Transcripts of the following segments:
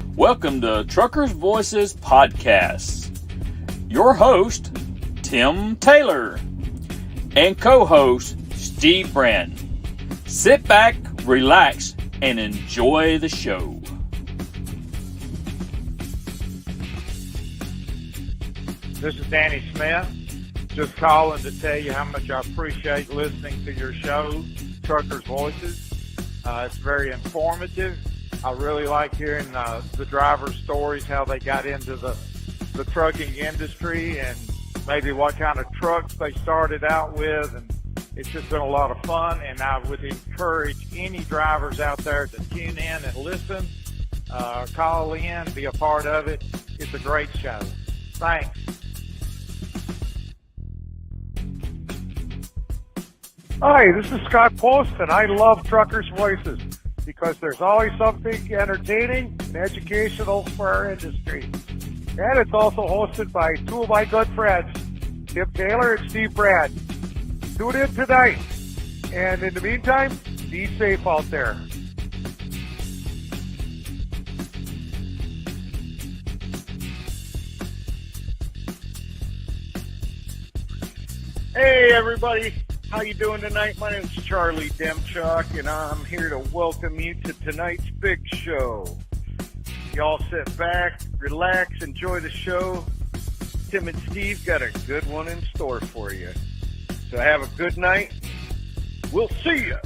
Welcome to Truckers Voices Podcast. Your host, Tim Taylor, and co-host, Steve Brand. Sit back, relax, and enjoy the show. This is Danny Smith, just calling to tell you how much I appreciate listening to your show, Truckers Voices. It's very informative. I really like hearing the driver stories, how they got into the trucking industry and maybe what kind of trucks they started out with. And it's just been a lot of fun, and I would encourage any drivers out there to tune in and listen, call in, be a part of it. It's a great show. Thanks. Hi, this is Scott Post, and I love Truckers' Voices because there's always something entertaining and educational for our industry. And it's also hosted by two of my good friends, Tim Taylor and Steve Brand. Tune in tonight. And in the meantime, be safe out there. Hey everybody, how you doing tonight? My name's Charlie Demchuk, and I'm here to welcome you to tonight's big show. Y'all sit back, relax, enjoy the show. Tim and Steve got a good one in store for you. So have a good night. We'll see you.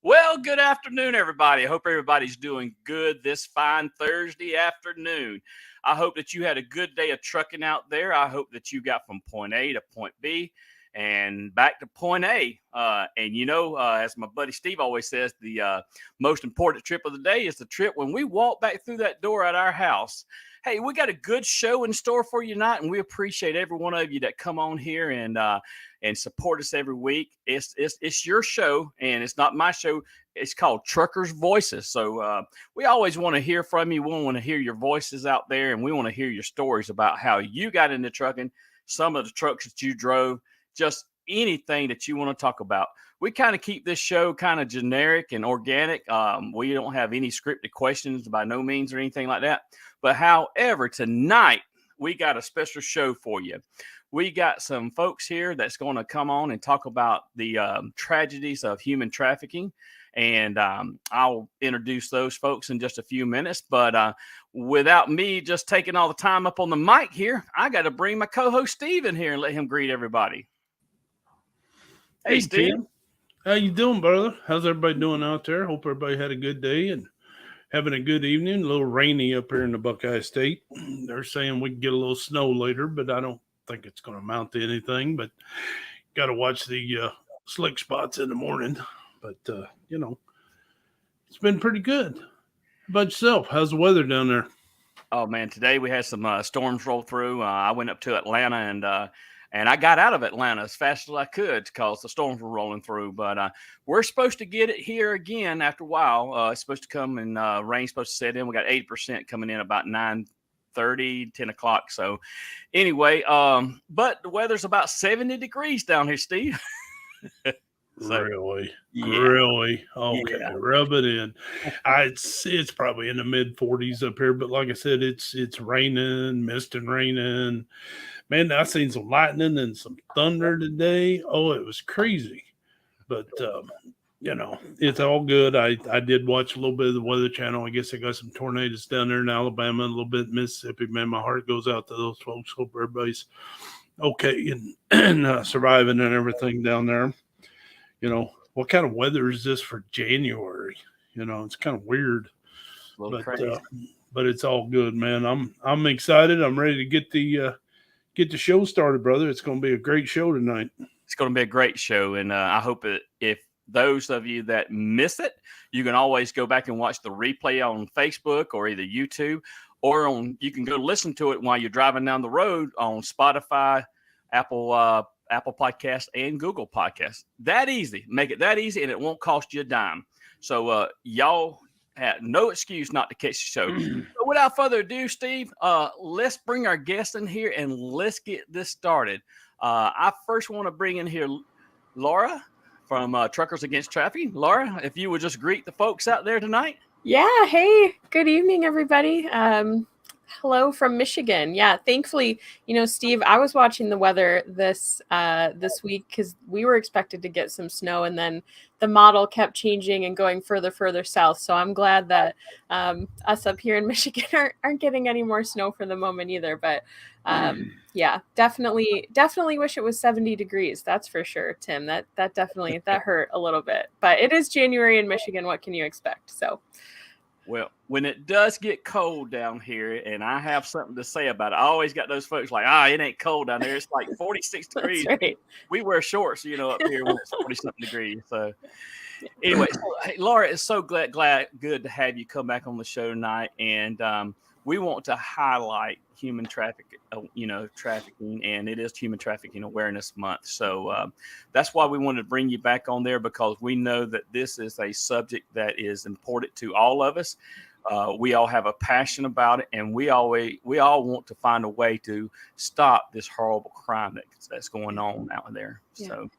Well, good afternoon, everybody. I hope everybody's doing good this fine Thursday afternoon. I hope that you had a good day of trucking out there. I hope that you got from point A to point B and back to point A. As my buddy Steve always says, the most important trip of the day is the trip when we walk back through that door at our house. Hey, we got a good show in store for you tonight, and we appreciate every one of you that come on here and support us every week. It's your show, and it's not my show. It's called Truckers Voices. So we always want to hear from you. We want to hear your voices out there, and we want to hear your stories about how you got into trucking, some of the trucks that you drove, just anything that you want to talk about. We kind of keep this show kind of generic and organic. We don't have any scripted questions by no means or anything like that. But however, tonight we got a special show for you. We got some folks here that's going to come on and talk about the tragedies of human trafficking. And I'll introduce those folks in just a few minutes. But without me just taking all the time up on the mic here, I got to bring my co-host Steve in here and let him greet everybody. Hey, Steve. Tim. How you doing, brother? How's everybody doing out there? Hope everybody had a good day and having a good evening. A little rainy up here in the Buckeye State. They're saying we can get a little snow later, but I don't think it's going to amount to anything. But got to watch the slick spots in the morning. But, it's been pretty good. How about yourself? How's the weather down there? Oh, man, today we had some storms roll through. I went up to Atlanta, and I got out of Atlanta as fast as I could because the storms were rolling through. But we're supposed to get it here again after a while. It's supposed to come and rain's supposed to set in. We got 80% coming in about 9:30, 10 o'clock. So anyway, but the weather's about 70 degrees down here, Steve. So, really? Okay, yeah. Rub it in. It's probably in the mid 40s up here, but like I said, it's raining, mist and raining. Man, I seen some lightning and some thunder today. Oh, it was crazy. But it's all good. I did watch a little bit of the Weather Channel. I guess I got some tornadoes down there in Alabama, a little bit in Mississippi. Man, my heart goes out to those folks. Hope everybody's okay and surviving and everything down there. What kind of weather is this for January? It's kind of weird, but it's all good, man. I'm excited. I'm ready to get the show started, brother. It's going to be a great show tonight. It's going to be a great show, and I hope that if those of you that miss it, you can always go back and watch the replay on Facebook or either YouTube, or you can go listen to it while you're driving down the road on Spotify, Apple Podcasts, and Google Podcasts. That easy. Make it that easy, and it won't cost you a dime. So y'all had no excuse not to catch the show. So without further ado, Steve, let's bring our guest in here and let's get this started. I first want to bring in here Laura from Truckers Against Trafficking. Laura, if you would just greet the folks out there tonight. Yeah. Hey, good evening, everybody. Hello from Michigan. Yeah, thankfully, Steve, I was watching the weather this week because we were expected to get some snow, and then the model kept changing and going further south. So I'm glad that us up here in Michigan aren't getting any more snow for the moment either. But yeah, definitely wish it was 70 degrees. That's for sure, Tim. That definitely hurt a little bit. But it is January in Michigan. What can you expect? So. Well, when it does get cold down here, and I have something to say about it, I always got those folks like, it ain't cold down there. It's like 46 degrees. Right. We wear shorts, up here when it's 40-something degrees. So anyway, hey, Laura, it's so good to have you come back on the show tonight. And we want to highlight human trafficking, and it is Human Trafficking Awareness Month. So that's why we wanted to bring you back on there, because we know that this is a subject that is important to all of us. We all have a passion about it, and we all want to find a way to stop this horrible crime that's going on out there. Yeah. So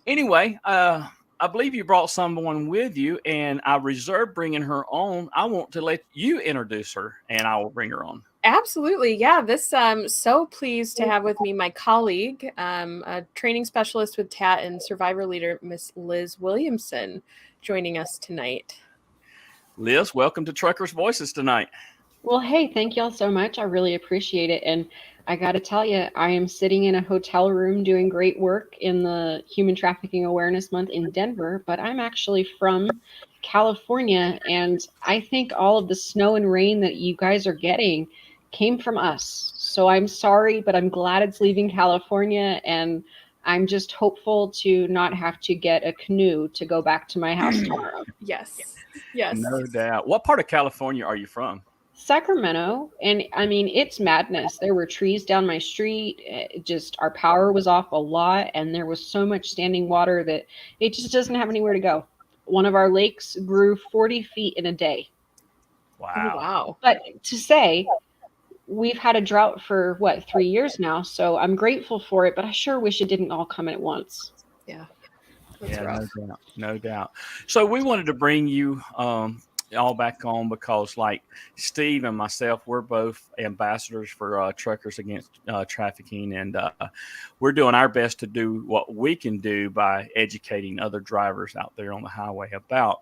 anyway, I believe you brought someone with you, and I reserved bringing her on. I want to let you introduce her, and I will bring her on. Absolutely. Yeah. This so pleased to have with me my colleague, a training specialist with TAT and survivor leader, Miss Liz Williamson, joining us tonight. Liz, welcome to Truckers Voices tonight. Well, hey, thank y'all so much. I really appreciate it. And I got to tell you, I am sitting in a hotel room doing great work in the Human Trafficking Awareness Month in Denver, but I'm actually from California. And I think all of the snow and rain that you guys are getting came from us. So I'm sorry, but I'm glad it's leaving California. And I'm just hopeful to not have to get a canoe to go back to my house tomorrow. Yes. No doubt. What part of California are you from? Sacramento. And I mean, it's madness. There were trees down my street. Our power was off a lot. And there was so much standing water that it just doesn't have anywhere to go. One of our lakes grew 40 feet in a day. Wow. Oh, wow. But to say, we've had a drought for 3 years now. So I'm grateful for it, but I sure wish it didn't all come at once. Yeah. No doubt. So we wanted to bring you all back on because, like Steve and myself, we're both ambassadors for Truckers Against Trafficking, and we're doing our best to do what we can do by educating other drivers out there on the highway about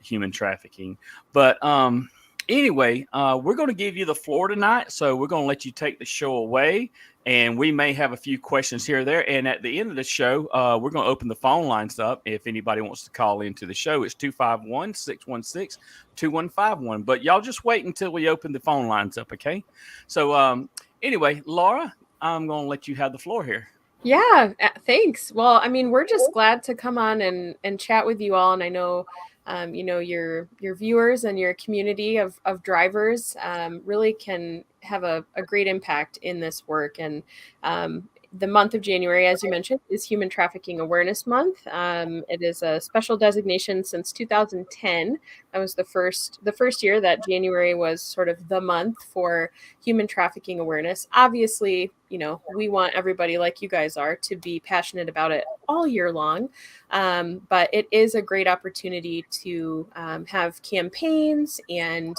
human trafficking. But anyway, we're going to give you the floor tonight, so we're going to let you take the show away. And we may have a few questions here or there. And at the end of the show, we're going to open the phone lines up. If anybody wants to call into the show, it's 251-616-2151. But y'all just wait until we open the phone lines up, okay? So anyway, Laura, I'm going to let you have the floor here. Yeah, thanks. Well, I mean, we're just glad to come on and chat with you all. And I know, your viewers and your community of drivers really can have a great impact in this work. And the month of January, as you mentioned, is Human Trafficking Awareness Month. It is a special designation since 2010. That was the first year that January was sort of the month for human trafficking awareness. Obviously, we want everybody like you guys are to be passionate about it all year long. But it is a great opportunity to have campaigns and,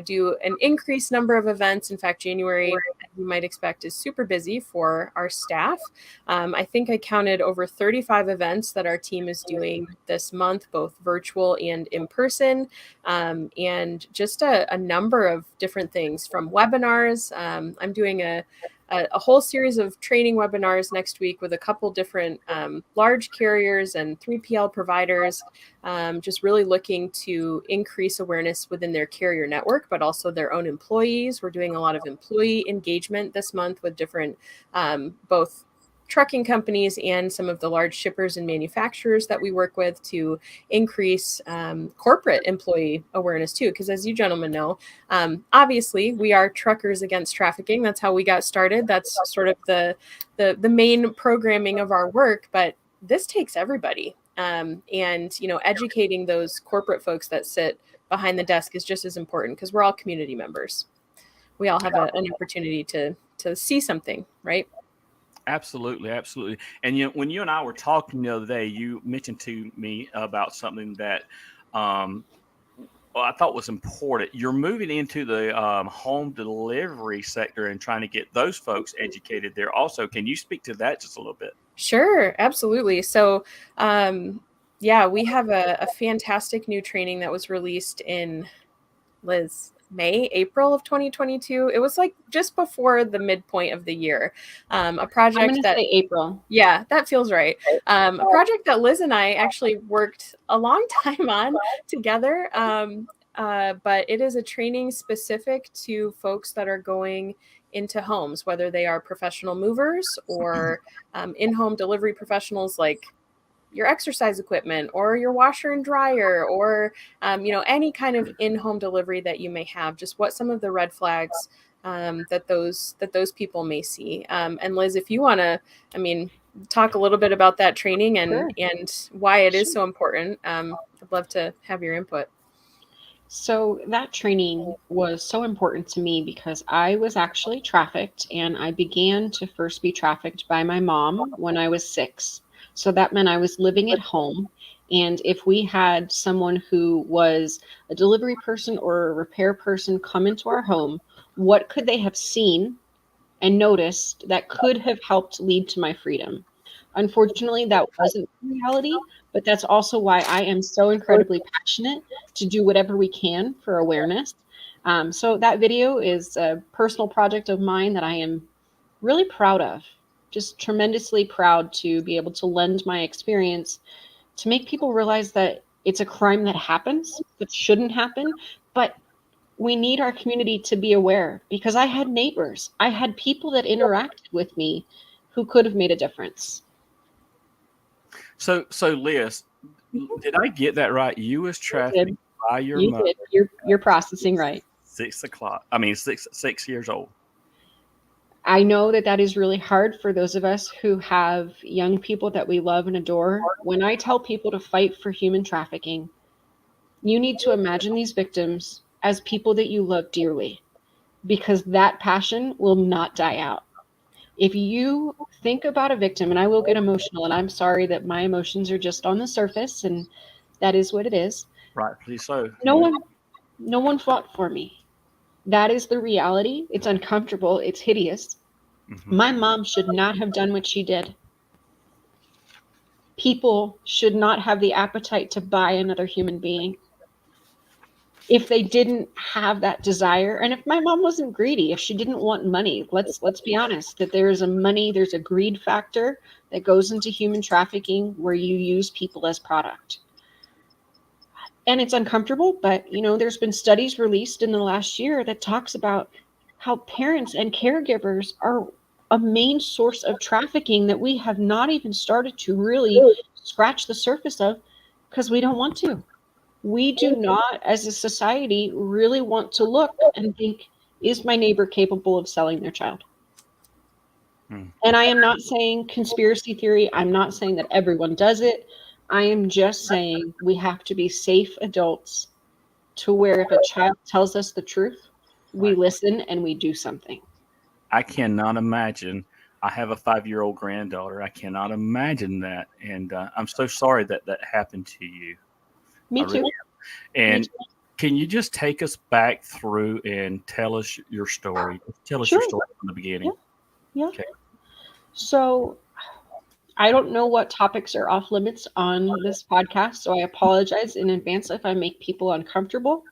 do an increased number of events. In fact, January, as you might expect, is super busy for our staff. I think I counted over 35 events that our team is doing this month, both virtual and in person, and just a number of different things from webinars. I'm doing a whole series of training webinars next week with a couple different large carriers and 3PL providers, just really looking to increase awareness within their carrier network, but also their own employees. We're doing a lot of employee engagement this month with different both trucking companies and some of the large shippers and manufacturers that we work with to increase corporate employee awareness too. Because as you gentlemen know, obviously we are Truckers Against Trafficking. That's how we got started. That's sort of the main programming of our work. But this takes everybody. And, educating those corporate folks that sit behind the desk is just as important because we're all community members. We all have an opportunity to see something, right? Absolutely, absolutely. And when you and I were talking the other day, you mentioned to me about something that I thought was important. You're moving into the home delivery sector and trying to get those folks educated there. Also, can you speak to that just a little bit? Sure, absolutely. So, we have a fantastic new training that was released in April of 2022. It was like just before the midpoint of the year. A project I'm going to say April. Yeah, that feels right. A project that Liz and I actually worked a long time on together. But it is a training specific to folks that are going into homes, whether they are professional movers or in-home delivery professionals like your exercise equipment or your washer and dryer or any kind of in-home delivery that you may have, just what some of the red flags that those people may see. And Liz, if you want to talk a little bit about that training and why it is so important, I'd love to have your input. So that training was so important to me because I was actually trafficked, and I began to first be trafficked by my mom when I was 6. So that meant I was living at home. And if we had someone who was a delivery person or a repair person come into our home, what could they have seen and noticed that could have helped lead to my freedom? Unfortunately, that wasn't reality, but that's also why I am so incredibly passionate to do whatever we can for awareness. So that video is a personal project of mine that I am really proud of. Just tremendously proud to be able to lend my experience to make people realize that it's a crime that happens, that shouldn't happen, but we need our community to be aware, because I had neighbors, I had people that interacted with me who could have made a difference. So Liz, did I get that right? You was trafficked by your mother. You're processing right. 6 o'clock. I mean, 6 years old. I know that is really hard for those of us who have young people that we love and adore. When I tell people to fight for human trafficking, you need to imagine these victims as people that you love dearly, because that passion will not die out. If you think about a victim, and I will get emotional, and I'm sorry that my emotions are just on the surface, and that is what it is. Rightfully so. No one fought for me. That is the reality. It's uncomfortable. It's hideous. Mm-hmm. My mom should not have done what she did. People should not have the appetite to buy another human being if they didn't have that desire. And if my mom wasn't greedy, if she didn't want money, let's be honest, that there's a greed factor that goes into human trafficking where you use people as product. And it's uncomfortable, but there's been studies released in the last year that talks about how parents and caregivers are a main source of trafficking that we have not even started to really scratch the surface of, because we don't want to. We do not, as a society, really want to look and think, is my neighbor capable of selling their child? And I am not saying conspiracy theory. I'm not saying that everyone does it. I am just saying we have to be safe adults to where if a child tells us the truth, we listen and we do something. I cannot imagine. I have a 5-year-old granddaughter. I cannot imagine that. And I'm so sorry that happened to you. Me too. And can you just take us back through and tell us your story? Tell us your story from the beginning. Yeah. Okay. So I don't know what topics are off limits on this podcast, so I apologize in advance if I make people uncomfortable.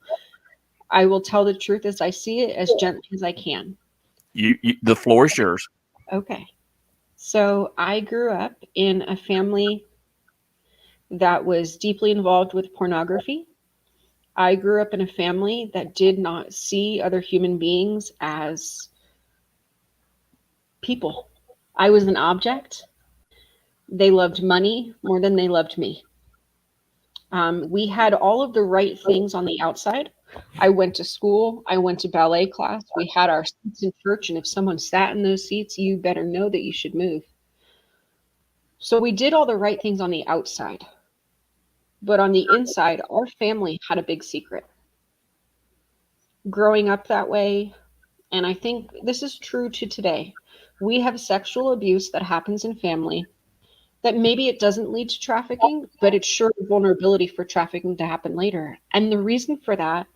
I will tell the truth as I see it, as gently as I can. The floor is yours. Okay. So I grew up in a family that was deeply involved with pornography. I grew up in a family that did not see other human beings as people. I was an object. They loved money more than they loved me. We had all of the right things on the outside. I went to school. I went to ballet class. We had our seats in church. And if someone sat in those seats, you better know that you should move. So we did all the right things on the outside. But on the inside, our family had a big secret. Growing up that way, and I think this is true to today, we have sexual abuse that happens in family that maybe it doesn't lead to trafficking, but it's sure a vulnerability for trafficking to happen later. And the reason for that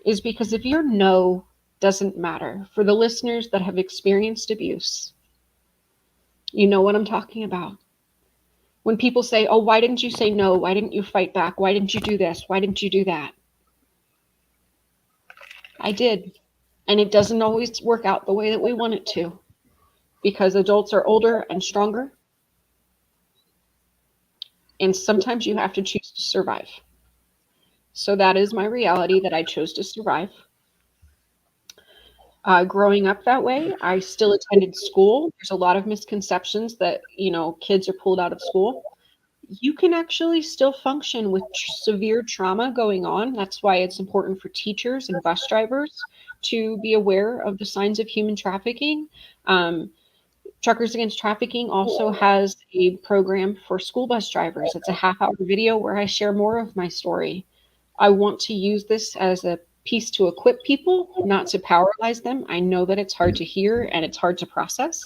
is because if your no doesn't matter, for the listeners that have experienced abuse, you know what I'm talking about. When people say, oh, why didn't you say no? Why didn't you fight back? Why didn't you do this? Why didn't you do that? I did. And it doesn't always work out the way that we want it to, because adults are older and stronger. And sometimes you have to choose to survive. So that is my reality, that I chose to survive. Growing up that way, I still attended school. There's a lot of misconceptions that, kids are pulled out of school. You can actually still function with severe trauma going on. That's why it's important for teachers and bus drivers to be aware of the signs of human trafficking. Truckers Against Trafficking also has a program for school bus drivers. It's a half-hour video where I share more of my story. I want to use this as a piece to equip people, not to paralyze them. I know that it's hard to hear and it's hard to process.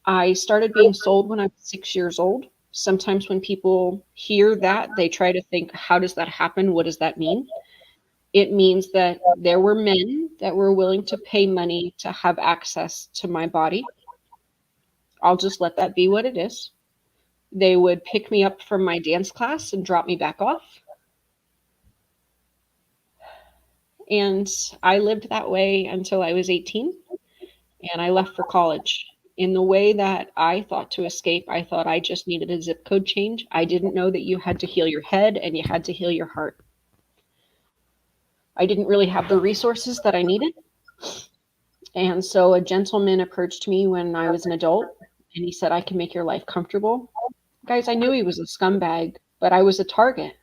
I started being sold when I was 6 years old. Sometimes when people hear that, they try to think, how does that happen? What does that mean? It means that there were men that were willing to pay money to have access to my body. I'll just let that be what it is. They would pick me up from my dance class and drop me back off. And I lived that way until I was 18, and I left for college. In the way that I thought to escape, I thought I just needed a zip code change. I didn't know that you had to heal your head and you had to heal your heart. I didn't really have the resources that I needed. And so a gentleman approached me when I was an adult, and he said, I can make your life comfortable. Guys, I knew he was a scumbag, but I was a target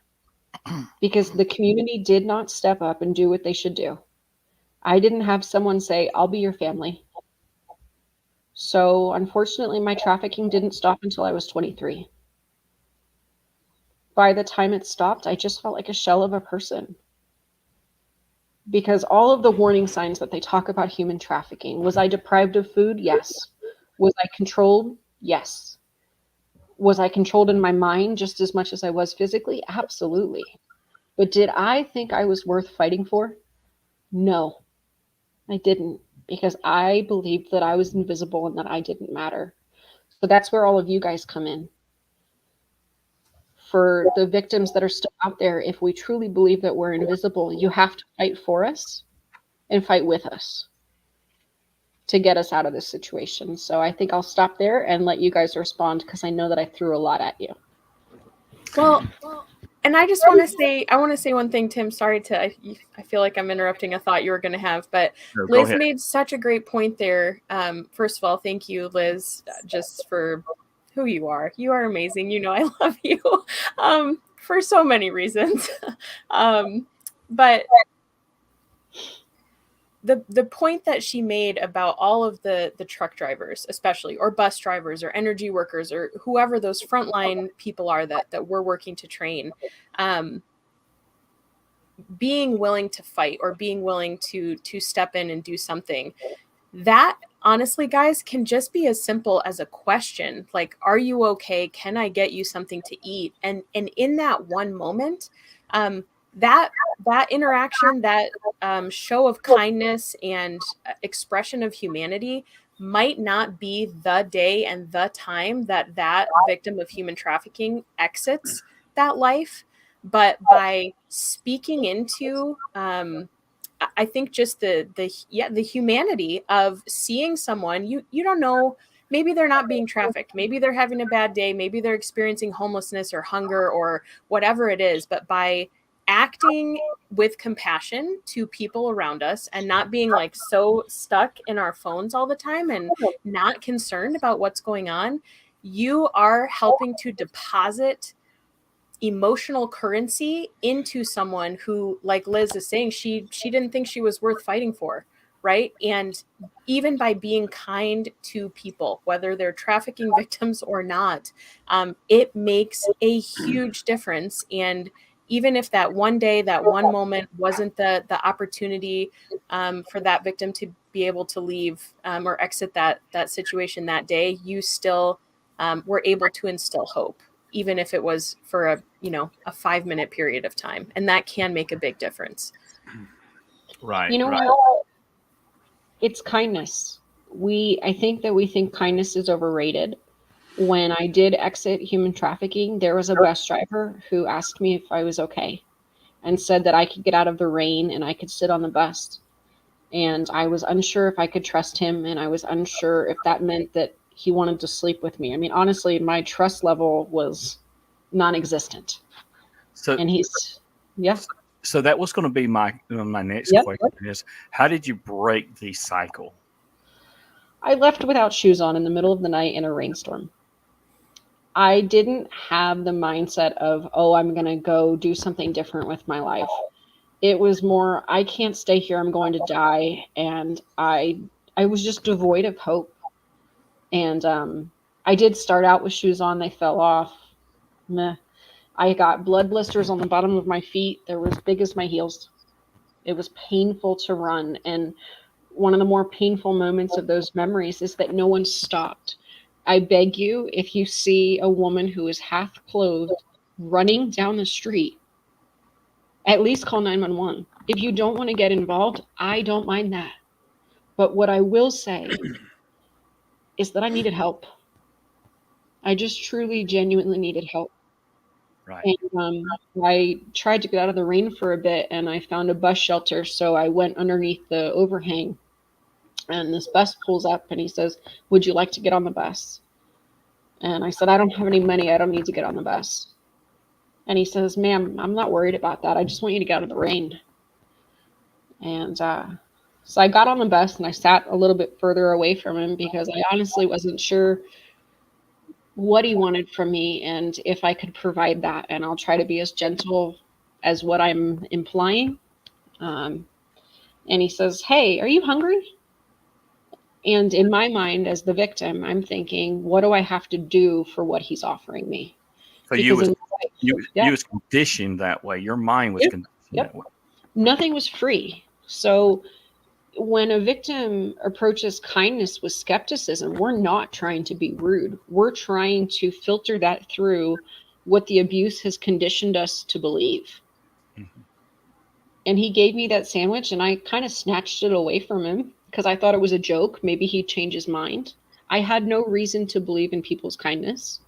because the community did not step up and do what they should do. I didn't have someone say, I'll be your family. So unfortunately, my trafficking didn't stop until I was 23. By the time it stopped, I just felt like a shell of a person. Because all of the warning signs that they talk about human trafficking, was I deprived of food? Yes. Was I controlled? Yes. Was I controlled in my mind just as much as I was physically? Absolutely. But did I think I was worth fighting for? No, I didn't, because I believed that I was invisible and that I didn't matter. So that's where all of you guys come in. For the victims that are still out there, if we truly believe that we're invisible, you have to fight for us and fight with us to get us out of this situation. So I think I'll stop there and let you guys respond, because I know that I threw a lot at you. Well, and I just want to say one thing, Tim. Sorry I feel like I'm interrupting a thought you were going to have, but Liz made such a great point there. First of all, thank you, Liz, just for who you are. You are amazing. I love you for so many reasons. But the point that she made about all of the truck drivers, especially, or bus drivers or energy workers or whoever those frontline people are that we're working to train, being willing to fight or being willing to step in and do something, that honestly, guys, can just be as simple as a question like, are you okay? Can I get you something to eat? And in that one moment, that interaction, that show of kindness and expression of humanity might not be the day and the time that victim of human trafficking exits that life, but by speaking into I think just the humanity of seeing someone, you don't know, maybe they're not being trafficked, maybe they're having a bad day, maybe they're experiencing homelessness or hunger or whatever it is, but by acting with compassion to people around us and not being like so stuck in our phones all the time and not concerned about what's going on, you are helping to deposit emotional currency into someone who, like Liz is saying, she didn't think she was worth fighting for, right? And even by being kind to people, whether they're trafficking victims or not, it makes a huge difference. And even if that one day, that one moment wasn't the opportunity for that victim to be able to leave or exit that situation that day, you still were able to instill hope, even if it was for a 5-minute period of time. And that can make a big difference. Right. You know right. what? It's kindness. I think that we think kindness is overrated. When I did exit human trafficking, there was a bus driver who asked me if I was okay and said that I could get out of the rain and I could sit on the bus. And I was unsure if I could trust him, and I was unsure if that meant that he wanted to sleep with me. I mean, honestly, my trust level was non-existent. So, And he's, yeah. So that was going to be my next Yep. question is, how did you break the cycle? I left without shoes on in the middle of the night in a rainstorm. I didn't have the mindset of, oh, I'm going to go do something different with my life. It was more, I can't stay here. I'm going to die. And I was just devoid of hope. And I did start out with shoes on. They fell off. Meh. I got blood blisters on the bottom of my feet. They were as big as my heels. It was painful to run. And one of the more painful moments of those memories is that no one stopped. I beg you, if you see a woman who is half clothed running down the street, at least call 911. If you don't want to get involved, I don't mind that. But what I will say is that I needed help. I just truly, genuinely needed help. Right. And I tried to get out of the rain for a bit, and I found a bus shelter. So I went underneath the overhang, and this bus pulls up, and he says, "Would you like to get on the bus?" And I said, "I don't have any money. I don't need to get on the bus." And he says, "Ma'am, I'm not worried about that. I just want you to get out of the rain." And so I got on the bus, and I sat a little bit further away from him because I honestly wasn't sure what he wanted from me and if I could provide that. And I'll try to be as gentle as what I'm implying. And he says, "Hey, are you hungry?" And in my mind, as the victim, I'm thinking, what do I have to do for what he's offering me? So Because you was conditioned that way. Your mind was conditioned that way. Nothing was free. So when a victim approaches kindness with skepticism, we're not trying to be rude. We're trying to filter that through what the abuse has conditioned us to believe. Mm-hmm. And he gave me that sandwich, and I kind of snatched it away from him because I thought it was a joke. Maybe he'd change his mind. I had no reason to believe in people's kindness.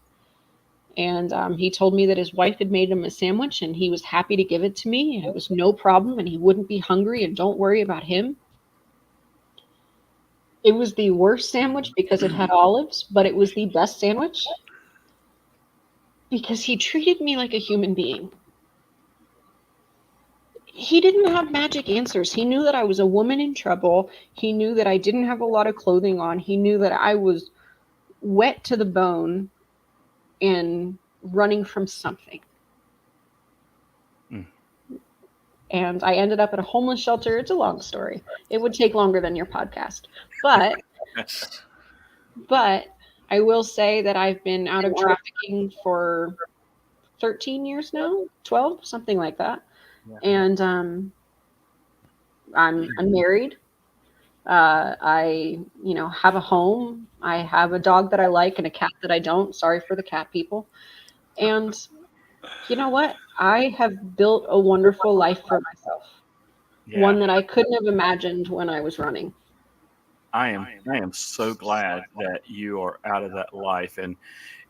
And he told me that his wife had made him a sandwich, and he was happy to give it to me. It was no problem, and he wouldn't be hungry, and don't worry about him. It was the worst sandwich because it had olives, but it was the best sandwich because he treated me like a human being. He didn't have magic answers. He knew that I was a woman in trouble. He knew that I didn't have a lot of clothing on. He knew that I was wet to the bone and running from something. And I ended up at a homeless shelter. It's a long story. It would take longer than your podcast. But I will say that I've been out of trafficking for 13 years now, 12, something like that. Yeah. And I'm married. I have a home. I have a dog that I like and a cat that I don't. Sorry for the cat people. And you know what? I have built a wonderful life for myself. Yeah. One that I couldn't have imagined when I was running. I am so glad that you are out of that life. And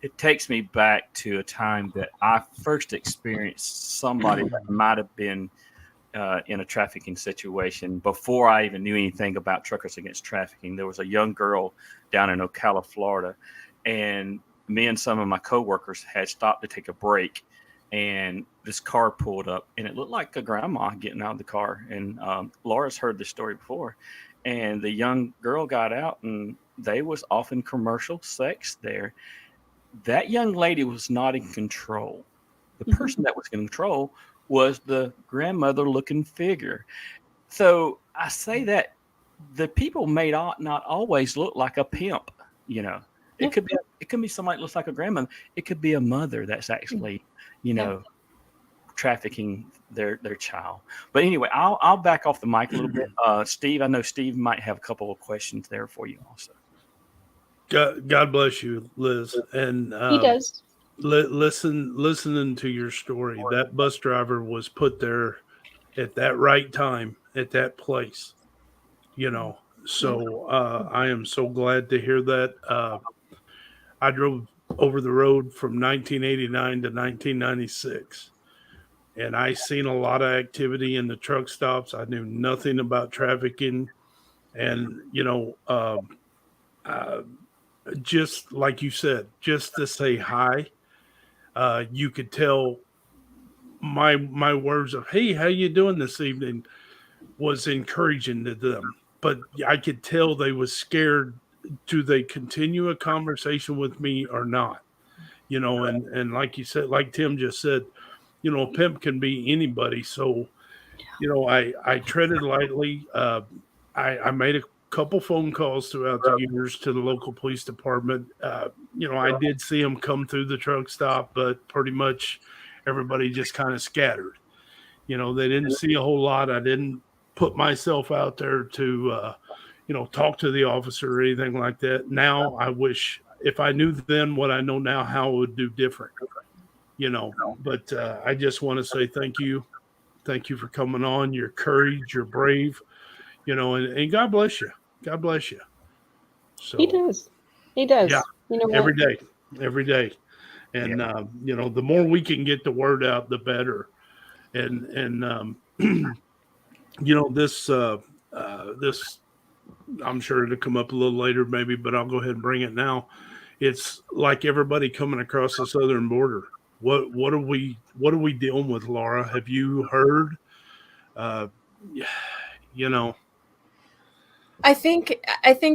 it takes me back to a time that I first experienced somebody that might have been in a trafficking situation before I even knew anything about Truckers Against Trafficking. There was a young girl down in Ocala, Florida, and me and some of my coworkers had stopped to take a break, and this car pulled up, and it looked like a grandma getting out of the car. And Laura's heard this story before, and the young girl got out, and they was often commercial sex there. that young lady was not in control. The person that was in control was the grandmother-looking figure. So I say that the people may not always look like a pimp. You know, it could be somebody that looks like a grandmother. It could be a mother that's actually, trafficking their child. But anyway, I'll back off the mic a little bit. Steve, I know Steve might have a couple of questions there for you also. God bless you, Liz. And He does. listening to your story, that bus driver was put there at that right time, at that place, So I am so glad to hear that. I drove over the road from 1989 to 1996. And I seen a lot of activity in the truck stops. I knew nothing about trafficking. And, just like you said, just to say hi, you could tell my words of, hey, how you doing this evening was encouraging to them. But I could tell they was scared. Do they continue a conversation with me or not? And like you said, like Tim just said, a pimp can be anybody. So, I treaded lightly. I made a couple phone calls throughout the years to the local police department. I did see them come through the truck stop, but pretty much everybody just kind of scattered. They didn't see a whole lot. I didn't put myself out there to, talk to the officer or anything like that. Now I wish if I knew then what I know now, how I would do different, but I just want to say thank you. Thank you for coming on. Your courage, you're brave, and God bless you. God bless you. So He does. Yeah, every day. And, the more we can get the word out, the better. And this, I'm sure it'll come up a little later maybe, but I'll go ahead and bring it now. It's like everybody coming across the southern border. What are we dealing with, Laura? Have you heard? I think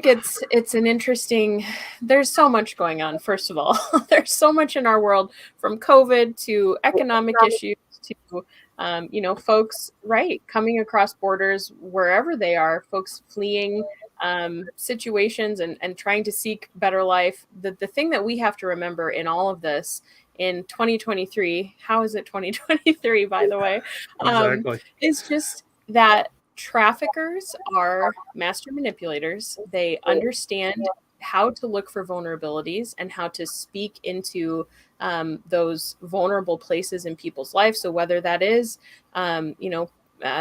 it's an interesting. There's so much going on. First of all, there's so much in our world, from COVID to economic issues to folks coming across borders wherever they are, folks fleeing situations and trying to seek better life. The thing that we have to remember in all of this in 2023, how is it 2023 by the way, Exactly. is just that traffickers are master manipulators. They understand how to look for vulnerabilities and how to speak into those vulnerable places in people's lives. So whether that is,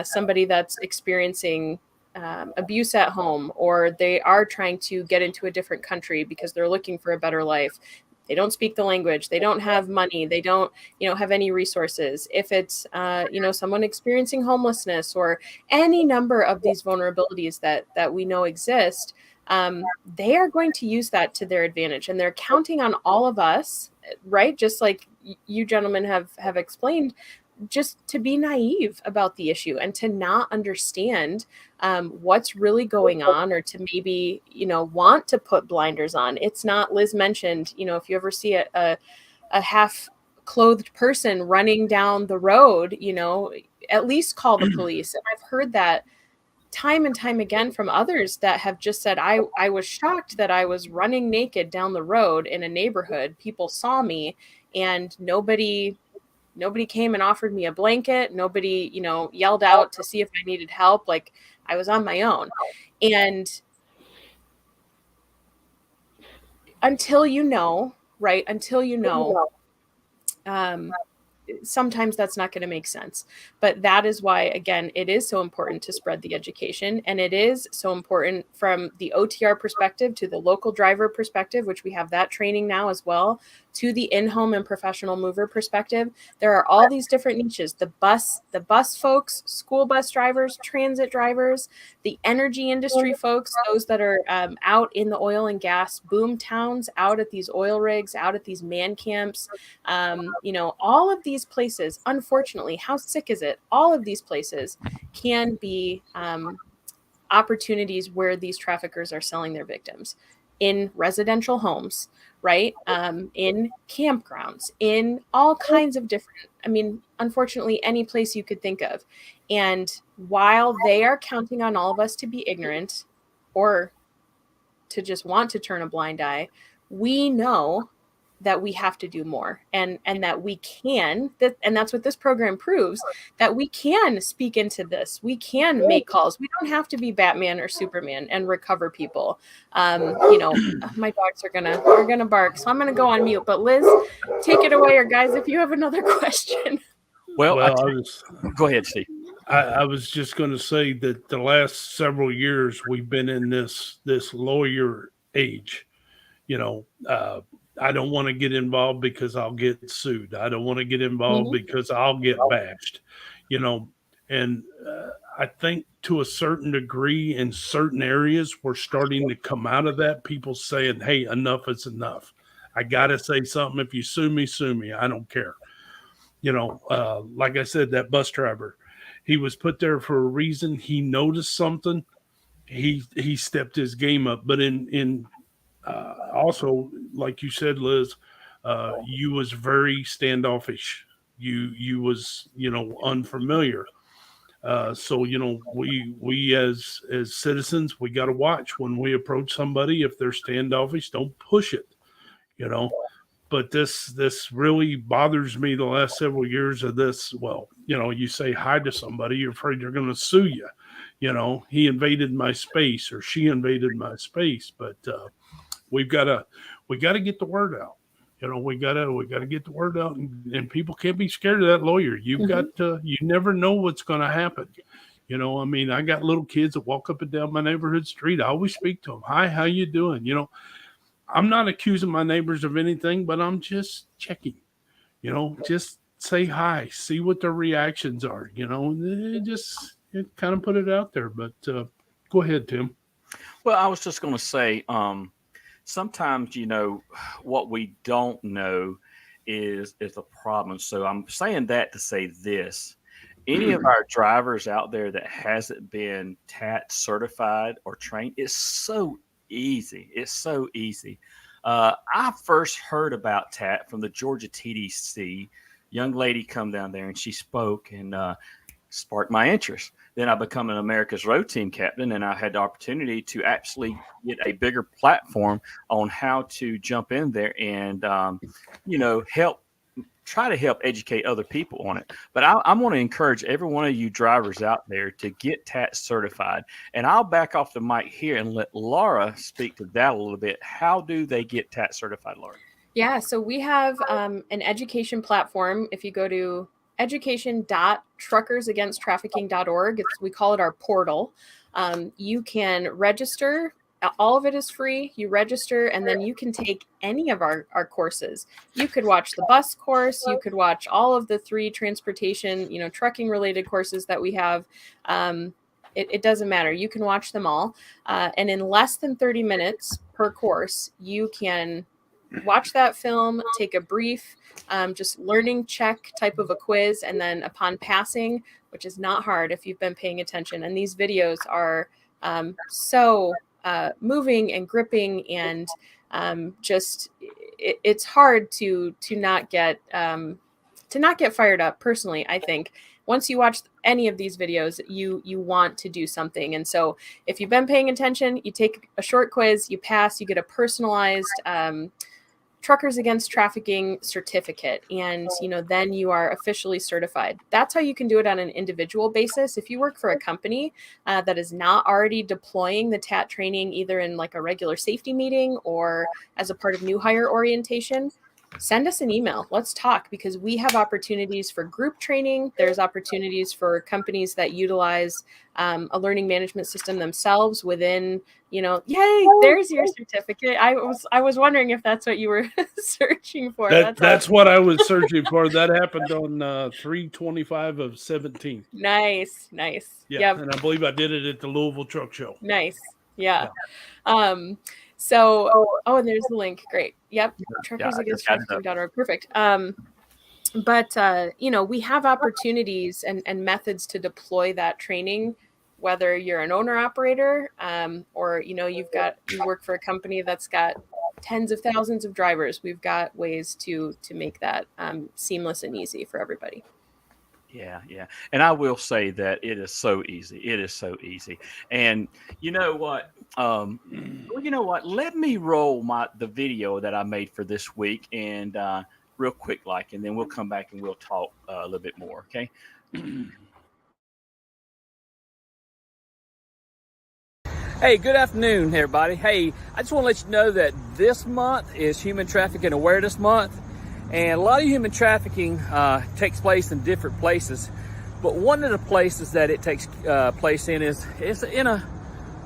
somebody that's experiencing abuse at home, or they are trying to get into a different country because they're looking for a better life. They don't speak the language. They don't have money. They don't, have any resources. If it's, someone experiencing homelessness or any number of these vulnerabilities that we know exist, they are going to use that to their advantage, and they're counting on all of us, right? Just like you gentlemen have explained, just to be naive about the issue and to not understand what's really going on, or to maybe, want to put blinders on. It's not, Liz mentioned, if you ever see a half clothed person running down the road, at least call the police. And I've heard that time and time again from others that have just said, I was shocked that I was running naked down the road in a neighborhood. People saw me and nobody came and offered me a blanket. Nobody, yelled out to see if I needed help. Like, I was on my own. And until sometimes that's not going to make sense. But that is why, again, it is so important to spread the education. And it is so important from the OTR perspective to the local driver perspective, which we have that training now as well, to the in-home and professional mover perspective. There are all these different niches: the bus folks, school bus drivers, transit drivers, the energy industry folks, those that are out in the oil and gas boom towns, out at these oil rigs, out at these man camps, all of these places. Unfortunately, how sick is it? All of these places can be opportunities where these traffickers are selling their victims in residential homes, right? In campgrounds, in all kinds of different, I mean, unfortunately, any place you could think of. And while they are counting on all of us to be ignorant or to just want to turn a blind eye, we know that we have to do more, and that we can, and that's what this program proves, that we can speak into this. We can make calls. We don't have to be Batman or Superman and recover people. You know, my dogs are gonna bark, so I'm gonna go on mute. But Liz, take it away, or guys, if you have another question. Well, go ahead, Steve. I was just going to say that the last several years we've been in this lawyer age. You know, I don't want to get involved because I'll get sued. I don't want to get involved because I'll get bashed. You know, and I think to a certain degree in certain areas we're starting to come out of that. People saying, "Hey, enough is enough. I got to say something. If you sue me. I don't care." You know, like I said, that bus driver, he was put there for a reason. He noticed something. He stepped his game up. But in also, like you said, Liz, you was very standoffish. You was, you know, unfamiliar. So, you know, we as citizens, we got to watch when we approach somebody. If they're standoffish, don't push it, you know. But this really bothers me the last several years of this. Well, you know, you say hi to somebody, you're afraid they're going to sue you. You know, he invaded my space or she invaded my space. But we got to get the word out. You know, we gotta get the word out, and people can't be scared of that lawyer. You've got to. You never know what's going to happen. You know, I mean, I got little kids that walk up and down my neighborhood street. I always speak to them. Hi, how you doing? You know, I'm not accusing my neighbors of anything, but I'm just checking. You know, just say hi, see what their reactions are. You know, just kind of put it out there. But go ahead, Tim. Well, I was just going to say, sometimes, you know, what we don't know is a problem. So I'm saying that to say this: any of our drivers out there that hasn't been TAT certified or trained, it's so easy. It's so easy. I first heard about TAT from the Georgia TDC. Young lady come down there and she spoke and sparked my interest. Then I become an America's Road Team captain, and I had the opportunity to actually get a bigger platform on how to jump in there and, you know, try to help educate other people on it. But I want to encourage every one of you drivers out there to get TAT certified. And I'll back off the mic here and let Laura speak to that a little bit. How do they get TAT certified, Laura? Yeah, so we have an education platform. If you go to education.truckersagainsttrafficking.org, we call it our portal. You can register. All of it is free. You register, and then you can take any of our courses. You could watch the bus course. You could watch all of the 3 transportation, you know, trucking related courses that we have. It doesn't matter. You can watch them all. And in less than 30 minutes per course, you can watch that film, take a brief just learning check type of a quiz, and then upon passing, which is not hard if you've been paying attention, and these videos are so moving and gripping, and just it's hard to not get fired up. Personally, I think once you watch any of these videos, you want to do something. And so if you've been paying attention, you take a short quiz, you pass, you get a personalized Truckers Against Trafficking certificate, and you know, then you are officially certified. That's how you can do it on an individual basis. If you work for a company that is not already deploying the TAT training, either in like a regular safety meeting or as a part of new hire orientation, send us an email. Let's talk, because we have opportunities for group training. There's opportunities for companies that utilize a learning management system themselves within, you know, yay, there's your certificate. I was wondering if that's what you were searching for. That's awesome. What I was searching for. That happened on 3/25/17. Nice. Yeah, Yep. and I believe I did it at the Louisville Truck Show. Nice. Yeah. So, and there's the link. Great. Yep. Trackersagainsttrafficking.org. Perfect. But you know, we have opportunities and methods to deploy that training, whether you're an owner operator, or you know, you work for a company that's got tens of thousands of drivers. We've got ways to make that seamless and easy for everybody. Yeah, yeah. And I will say that it is so easy. It is so easy. And you know what? Well, you know what? Let me roll the video that I made for this week and real quick, and then we'll come back and we'll talk a little bit more. Okay. Hey, good afternoon, everybody. Hey, I just want to let you know that this month is Human Trafficking Awareness Month. And a lot of human trafficking takes place in different places. But one of the places that it takes place in is in a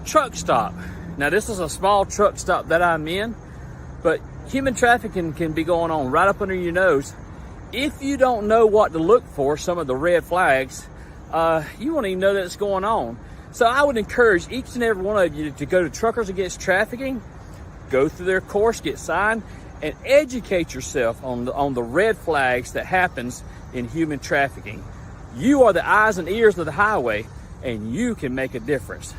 truck stop. Now, this is a small truck stop that I'm in, but human trafficking can be going on right up under your nose. If you don't know what to look for, some of the red flags, you won't even know that it's going on. So I would encourage each and every one of you to go to Truckers Against Trafficking, go through their course, get signed, and educate yourself on the red flags that happens in human trafficking. You are the eyes and ears of the highway, and you can make a difference.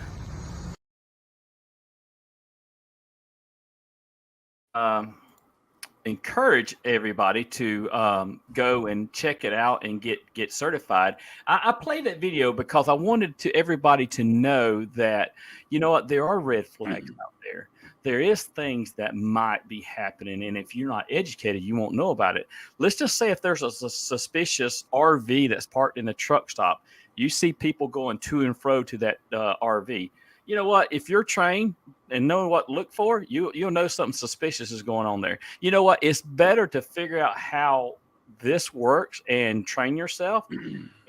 Encourage everybody to go and check it out and get certified. I played that video because I wanted everybody to know that, you know what, there are red flags out there. There is things that might be happening, and if you're not educated, you won't know about it. Let's just say if there's a suspicious RV that's parked in a truck stop, you see people going to and fro to that RV. You know what? If you're trained and know what to look for, you'll know something suspicious is going on there. You know what? It's better to figure out how this works and train yourself.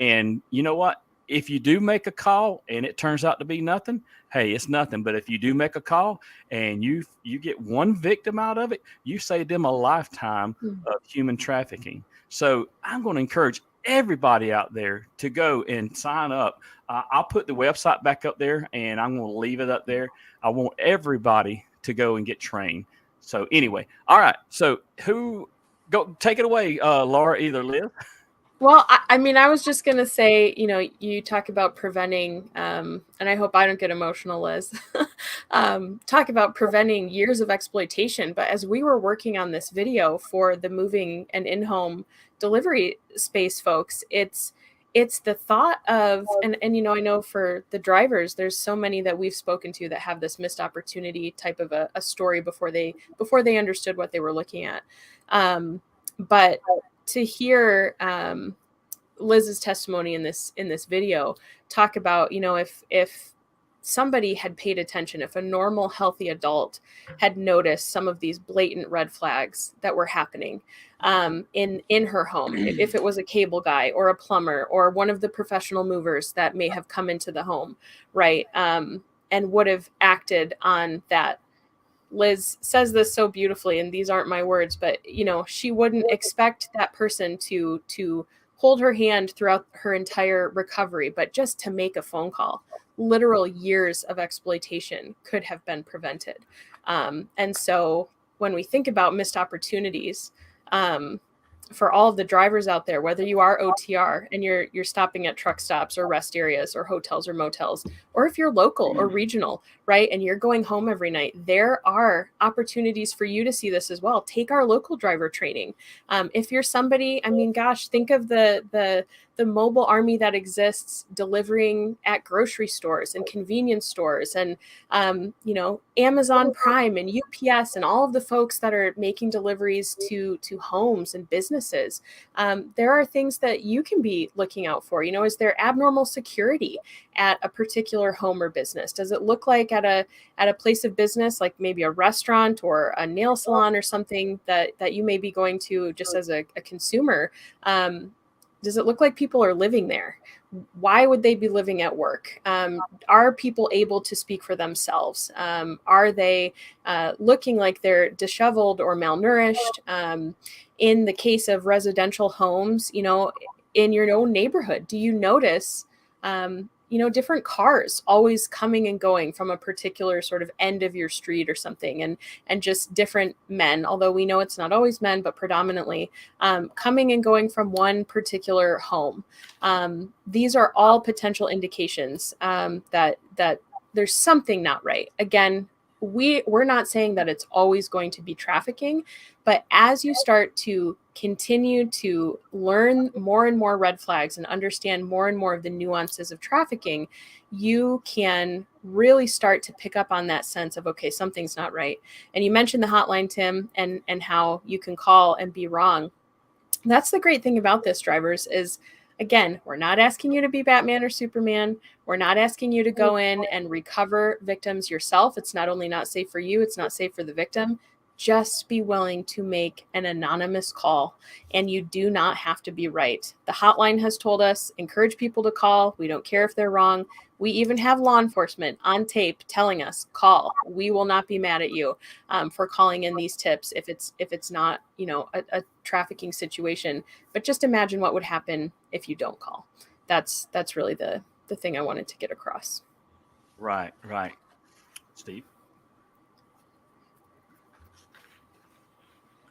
And you know what? If you do make a call and it turns out to be nothing, hey, it's nothing. But if you do make a call and you get one victim out of it, you saved them a lifetime of human trafficking. So I'm going to encourage everybody out there to go and sign up. I'll put the website back up there and I'm going to leave it up there. I want everybody to go and get trained. So anyway, all right. So take it away, Laura, either Liz. Well, I mean, I was just going to say, you know, you talk about preventing, and I hope I don't get emotional, Liz, talk about preventing years of exploitation. But as we were working on this video for the moving and in-home delivery space folks, it's the thought of, and you know, I know for the drivers, there's so many that we've spoken to that have this missed opportunity type of a story before they understood what they were looking at. But to hear Liz's testimony in this video talk about, you know, if somebody had paid attention, if a normal, healthy adult had noticed some of these blatant red flags that were happening in her home, if it was a cable guy or a plumber or one of the professional movers that may have come into the home, right, and would have acted on that. Liz says this so beautifully, and these aren't my words, but you know, she wouldn't expect that person to hold her hand throughout her entire recovery, but just to make a phone call. Literal years of exploitation could have been prevented. And so when we think about missed opportunities, for all of the drivers out there, whether you are OTR and you're stopping at truck stops or rest areas or hotels or motels, or if you're local or regional, right, and you're going home every night, there are opportunities for you to see this as well. Take our local driver training. If you're somebody, I mean, gosh, think of the mobile army that exists delivering at grocery stores and convenience stores and, you know, Amazon Prime and UPS and all of the folks that are making deliveries to homes and businesses. There are things that you can be looking out for. You know, is there abnormal security at a particular home or business? Does it look like at a place of business, like maybe a restaurant or a nail salon or something that you may be going to just as a consumer? Does it look like people are living there? Why would they be living at work? Are people able to speak for themselves? Are they looking like they're disheveled or malnourished? In the case of residential homes, you know, in your own neighborhood, do you notice, you know, different cars always coming and going from a particular sort of end of your street or something, and just different men, although we know it's not always men, but predominantly coming and going from one particular home. These are all potential indications that there's something not right. Again, we're not saying that it's always going to be trafficking, but as you start to continue to learn more and more red flags and understand more and more of the nuances of trafficking, you can really start to pick up on that sense of, okay, something's not right. And you mentioned the hotline, Tim, and how you can call and be wrong. That's the great thing about this, drivers, is, again, we're not asking you to be Batman or Superman. We're not asking you to go in and recover victims yourself. It's not only not safe for you, it's not safe for the victim. Just be willing to make an anonymous call, and you do not have to be right. The hotline has told us, encourage people to call. We don't care if they're wrong. We even have law enforcement on tape telling us, call. We will not be mad at you for calling in these tips if it's not, you know, a trafficking situation. But just imagine what would happen if you don't call. That's really the thing I wanted to get across. Right. Steve?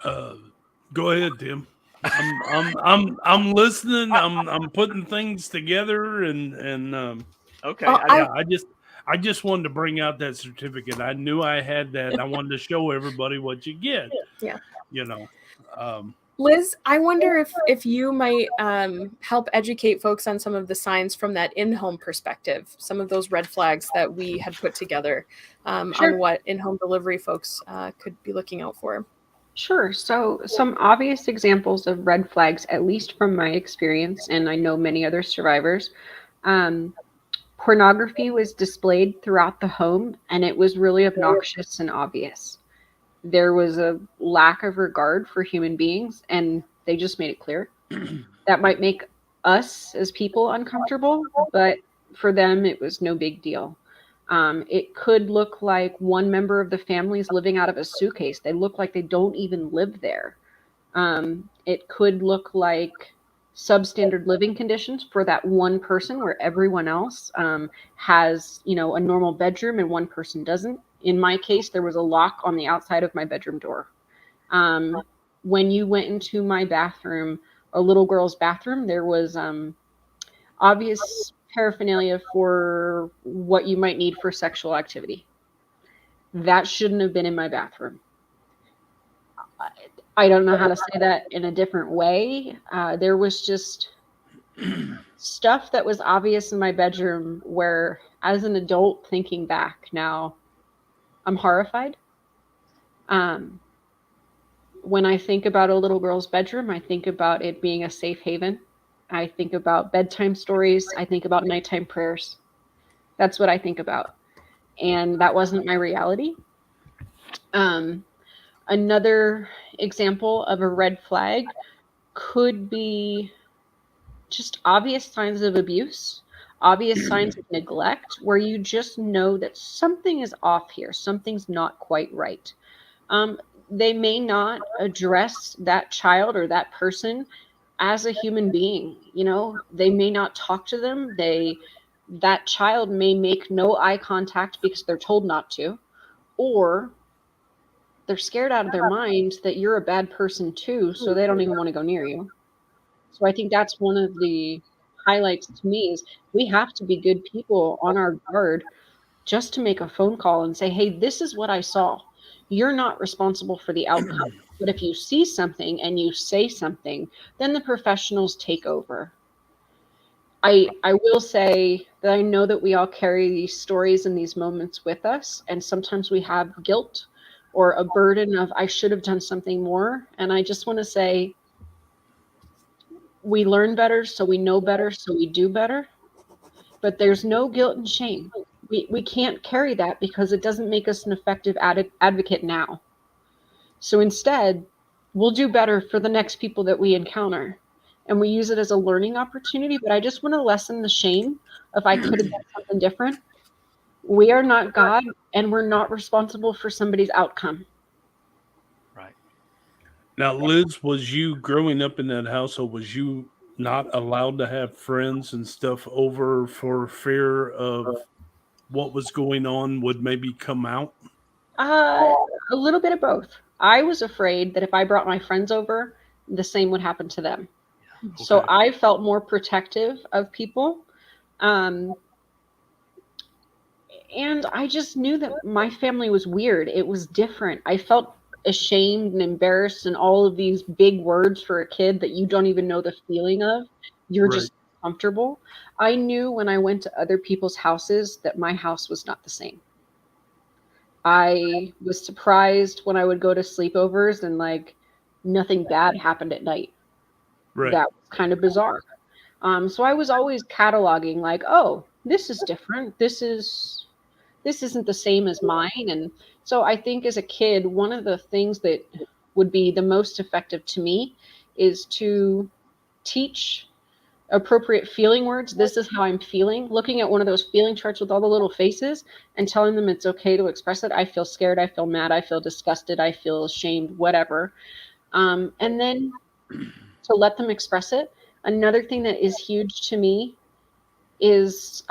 Go ahead, Tim. I'm listening. I'm putting things together, and Okay. I just wanted to bring out that certificate. I knew I had that, and I wanted to show everybody what you get. Yeah. You know. Liz, I wonder if you might help educate folks on some of the signs from that in-home perspective, some of those red flags that we had put together on what in-home delivery folks could be looking out for. Sure. So some obvious examples of red flags, at least from my experience, and I know many other survivors, pornography was displayed throughout the home, and it was really obnoxious and obvious. There was a lack of regard for human beings, and they just made it clear. That might make us as people uncomfortable, but for them, it was no big deal. It could look like one member of the family is living out of a suitcase. They look like they don't even live there. It could look like substandard living conditions for that one person where everyone else has, you know, a normal bedroom and one person doesn't. In my case, there was a lock on the outside of my bedroom door. When you went into my bathroom, a little girl's bathroom, there was obvious paraphernalia for what you might need for sexual activity. That shouldn't have been in my bathroom. I don't know how to say that in a different way. There was just stuff that was obvious in my bedroom where, as an adult thinking back now, I'm horrified. When I think about a little girl's bedroom, I think about it being a safe haven. I think about bedtime stories. I think about nighttime prayers. That's what I think about. And that wasn't my reality. Another example of a red flag could be just obvious signs of abuse, obvious signs of neglect, where you just know that something is off here, something's not quite right. They may not address that child or that person as a human being. You know, they may not talk to them. That child may make no eye contact because they're told not to, or they're scared out of their minds that you're a bad person too, so they don't even want to go near you. So I think that's one of the highlights to me is we have to be good people on our guard just to make a phone call and say, hey, this is what I saw. You're not responsible for the outcome. But if you see something and you say something, then the professionals take over. I will say that I know that we all carry these stories and these moments with us. And sometimes we have guilt or a burden of, I should have done something more. And I just want to say, we learn better, so we know better, so we do better. But there's no guilt and shame. We can't carry that because it doesn't make us an effective advocate now. So instead, we'll do better for the next people that we encounter. And we use it as a learning opportunity. But I just want to lessen the shame if I could have done something different. We are not God, and we're not responsible for somebody's outcome. Right. Now, Liz, was you growing up in that household, was you not allowed to have friends and stuff over for fear of what was going on would maybe come out? A little bit of both. I was afraid that if I brought my friends over, the same would happen to them. Okay. So I felt more protective of people. And I just knew that my family was weird. It was different. I felt ashamed and embarrassed and all of these big words for a kid that you don't even know the feeling of. You're Right. just comfortable. I knew when I went to other people's houses that my house was not the same. I was surprised when I would go to sleepovers and like nothing bad happened at night. Right. That was kind of bizarre. So I was always cataloging like, oh, this is different. This isn't the same as mine. And so I think as a kid, one of the things that would be the most effective to me is to teach appropriate feeling words. This is how I'm feeling. Looking at one of those feeling charts with all the little faces and telling them it's okay to express it. I feel scared. I feel mad. I feel disgusted. I feel ashamed, whatever. And then to let them express it. Another thing that is huge to me is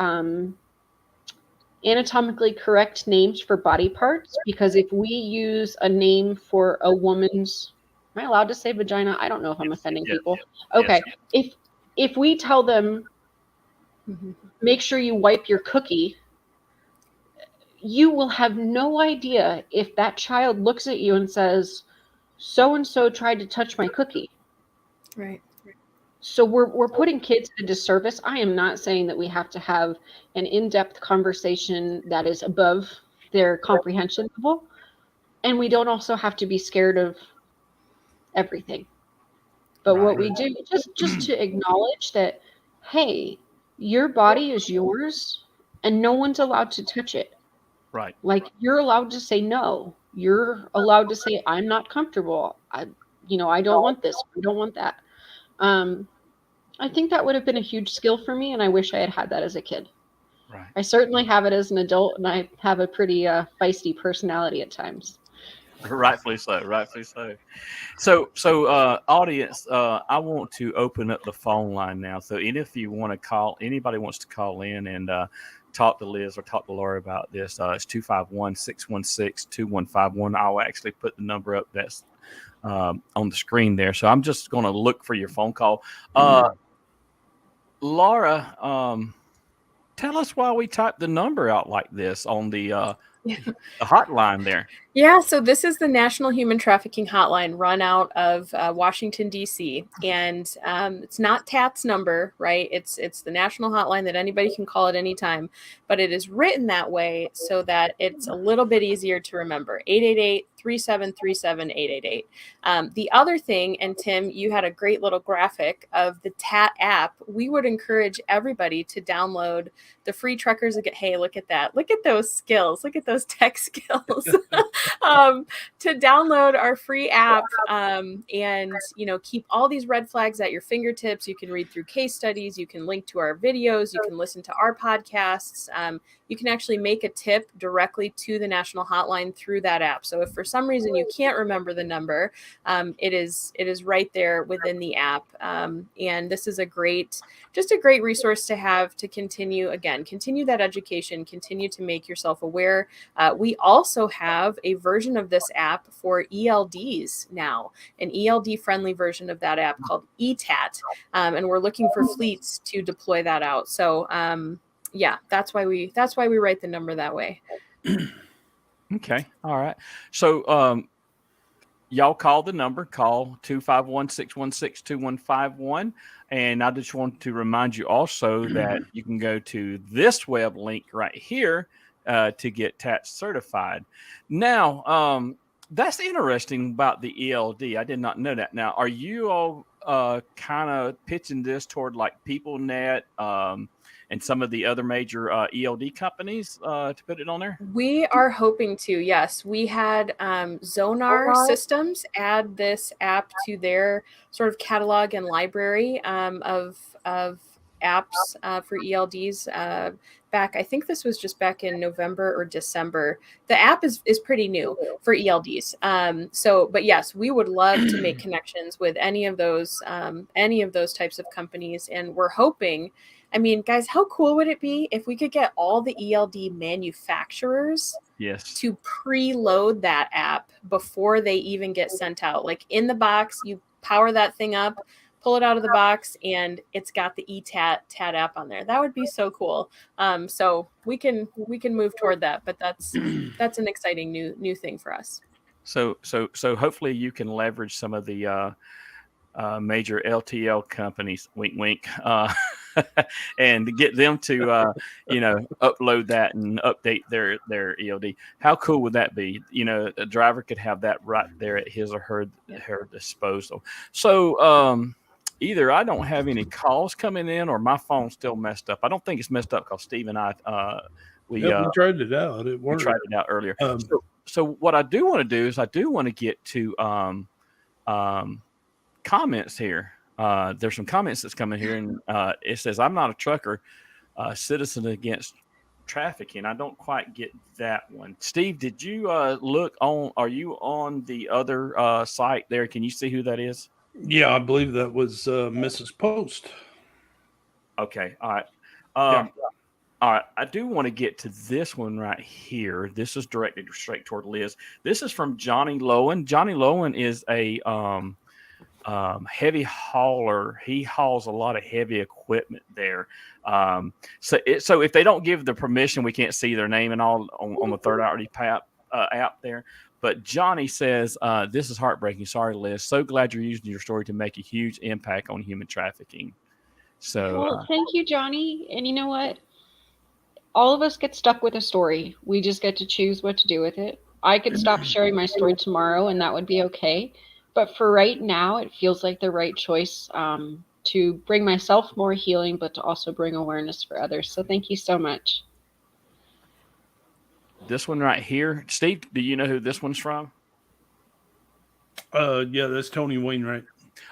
anatomically correct names for body parts, because if we use a name for a woman's, am I allowed to say vagina? I don't know if I'm offending people. Okay. If we tell them, make sure you wipe your cookie, you will have no idea if that child looks at you and says, so and so tried to touch my cookie. Right. So we're putting kids at a disservice. I am not saying that we have to have an in-depth conversation that is above their comprehension level, and we don't also have to be scared of everything. But Right. what we do, just to acknowledge that, hey, your body is yours, and no one's allowed to touch it. Right. Like, you're allowed to say no. You're allowed to say, I'm not comfortable. I don't want this. I don't want that. I think that would have been a huge skill for me, and I wish I had had that as a kid. Right. I certainly have it as an adult, and I have a pretty feisty personality at times. Rightfully so. Rightfully so. So, audience, I want to open up the phone line now. So, if you want to call, anybody wants to call in and talk to Liz or talk to Laura about this, it's 251-616-2151. I'll actually put the number up that's on the screen there. So, I'm just going to look for your phone call. Laura, tell us why we typed the number out like this on the hotline there. Yeah, so this is the National Human Trafficking Hotline run out of Washington, D.C. And it's not TAT's number, right? It's the national hotline that anybody can call at any time. But it is written that way so that it's a little bit easier to remember. 888-3737-888. The other thing, and Tim, you had a great little graphic of the TAT app. We would encourage everybody to download the free Truckers. Hey, look at that. Look at those skills. Look at those tech skills. To download our free app and keep all these red flags at your fingertips. You can read through case studies, you can link to our videos, you can listen to our podcasts. You can actually make a tip directly to the national hotline through that app. So if for some reason you can't remember the number, it is right there within the app. And this is a great resource to have to continue that education, continue to make yourself aware. We also have a version of this app for ELDs now, an ELD friendly version of that app called ETAT. And we're looking for fleets to deploy that out. So that's why we write the number that way. Okay. All right. So y'all call the number, call 251-616-2151. And I just want to remind you also that you can go to this web link right here to get TAT certified. Now, that's interesting about the ELD. I did not know that. Now, are you all kind of pitching this toward like PeopleNet and some of the other major ELD companies to put it on there? We are hoping to, yes. We had Zonar Systems add this app to their sort of catalog and library of apps for ELDs back. I think this was just back in November or December. The app is pretty new for ELDs. But yes, we would love to make connections with any of those types of companies. And we're hoping, I mean, guys, how cool would it be if we could get all the ELD manufacturers to preload that app before they even get sent out? Like in the box, you power that thing up, pull it out of the box, and it's got the ETAT app on there. That would be so cool. So we can move toward that, but that's an exciting new thing for us. So hopefully you can leverage some of the major LTL companies, wink, wink, and get them to, upload that and update their ELD. How cool would that be? A driver could have that right there at his or her disposal. So either I don't have any calls coming in, or my phone's still messed up. I don't think it's messed up because Steve and I we tried it out. It worked. We tried it out earlier. So what I do want to do is I do want to get to comments here. There's some comments that's coming here, and it says, "I'm not a trucker, citizen against trafficking." I don't quite get that one. Steve, did you look on? Are you on the other site there? Can you see who that is? Yeah, I believe that was Mrs. Post. Okay, all right. All right, I do want to get to this one right here. This is directed straight toward Liz. This is from Johnny Lowen. Johnny Lowen is a heavy hauler. He hauls a lot of heavy equipment there. So if they don't give the permission, we can't see their name and all on the third app there. But Johnny says, "This is heartbreaking. Sorry, Liz. So glad you're using your story to make a huge impact on human trafficking." So, well, thank you, Johnny. And you know what? All of us get stuck with a story. We just get to choose what to do with it. I could stop sharing my story tomorrow, and that would be okay. But for right now, it feels like the right choice to bring myself more healing, but to also bring awareness for others. So thank you so much. This one right here, Steve, do you know who this one's from? Yeah, that's Tony Wainwright.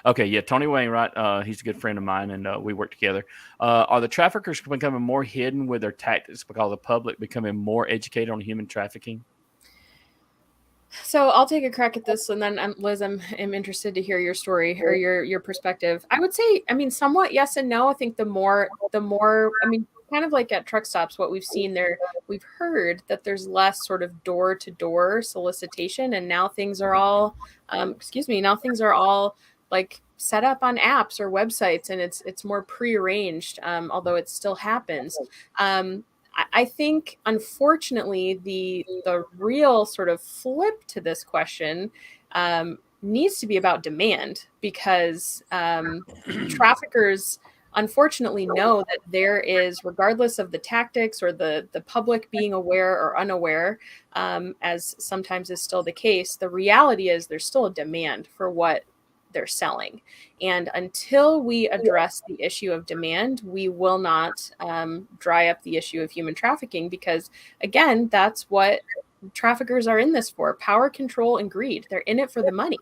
Okay, yeah, Tony Wainwright. He's a good friend of mine, and we work together. Are the traffickers becoming more hidden with their tactics because the public becoming more educated on human trafficking? So I'll take a crack at this, and then Liz, I'm interested to hear your story or your perspective. I would say, somewhat yes and no. I think the more, kind of like at truck stops, what we've seen there, we've heard that there's less sort of door-to-door solicitation, and now things are all, like set up on apps or websites, and it's more prearranged, although it still happens. I think, unfortunately, the real sort of flip to this question needs to be about demand, because traffickers unfortunately know that there is, regardless of the tactics or the public being aware or unaware, as sometimes is still the case, the reality is there's still a demand for what they're selling. And until we address the issue of demand, we will not dry up the issue of human trafficking, because, again, that's what traffickers are in this for: power, control, and greed. They're in it for the money.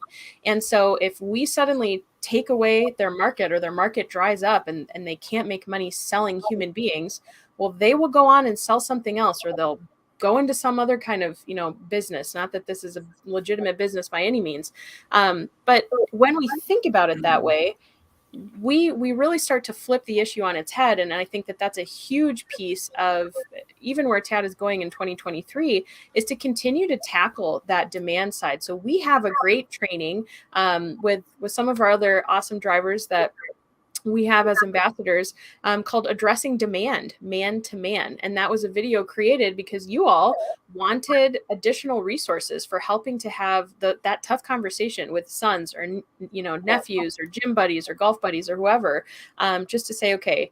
And so if we suddenly take away their market, or their market dries up and they can't make money selling human beings, well, they will go on and sell something else, or they'll go into some other kind of, business. Not that this is a legitimate business by any means. But when we think about it that way, we really start to flip the issue on its head. And I think that that's a huge piece of even where TAD is going in 2023, is to continue to tackle that demand side. So we have a great training with some of our other awesome drivers that we have as ambassadors, called Addressing Demand, Man to Man. And that was a video created because you all wanted additional resources for helping to have that tough conversation with sons or, nephews or gym buddies or golf buddies or whoever, just to say, okay,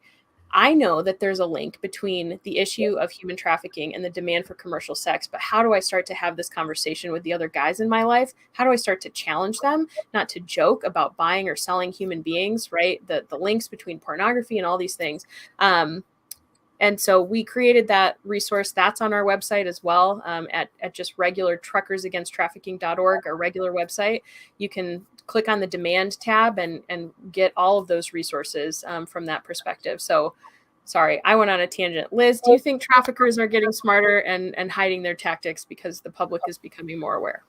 I know that there's a link between the issue of human trafficking and the demand for commercial sex, but how do I start to have this conversation with the other guys in my life? How do I start to challenge them, not to joke about buying or selling human beings, right? The links between pornography and all these things. And so we created that resource. That's on our website as well, at just regular truckersagainsttrafficking.org, our regular website. You can click on the demand tab and get all of those resources from that perspective. So sorry, I went on a tangent. Liz, do you think traffickers are getting smarter and hiding their tactics because the public is becoming more aware?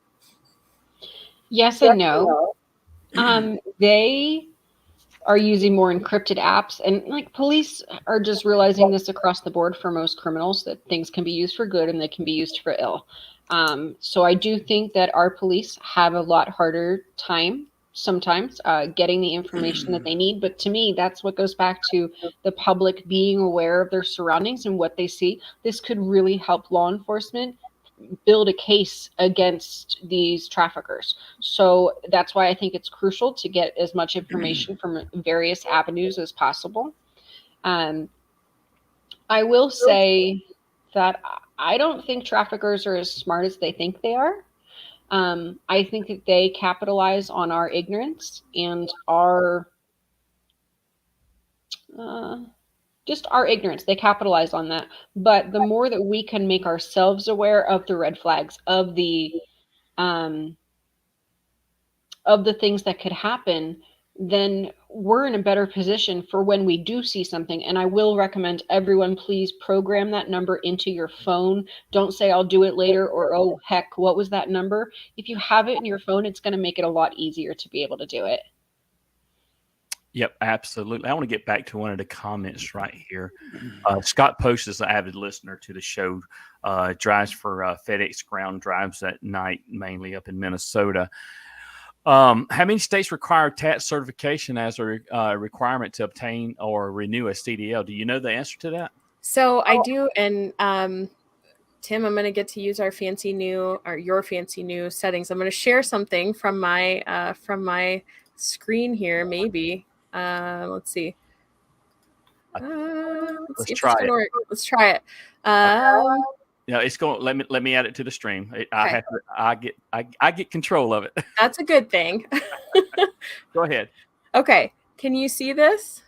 Yes and no. They are using more encrypted apps, and like police are just realizing this across the board for most criminals, that things can be used for good and they can be used for ill. So I do think that our police have a lot harder time sometimes getting the information that they need. But to me, that's what goes back to the public being aware of their surroundings and what they see. This could really help law enforcement build a case against these traffickers. So that's why I think it's crucial to get as much information from various avenues as possible. I will say that I don't think traffickers are as smart as they think they are. I think that they capitalize on our ignorance and our just our ignorance. They capitalize on that. But the more that we can make ourselves aware of the red flags, of the things that could happen, then we're in a better position for when we do see something. And I will recommend everyone, please program that number into your phone. Don't say I'll do it later, or oh heck, what was that number? If you have it in your phone, it's going to make it a lot easier to be able to do it. Yep, absolutely. I want to get back to one of the comments right here. Scott Post is an avid listener to the show, drives for FedEx Ground, drives at night, mainly up in Minnesota. How many states require TAT certification as a requirement to obtain or renew a CDL? Do you know the answer to that? So I do, and Tim, I'm going to get to use your fancy new settings. I'm going to share something from my screen here. Maybe let's see. Let's try it. Let's try it. No, it's going. Let me add it to the stream. I get control of it. That's a good thing. Go ahead. Okay, can you see this?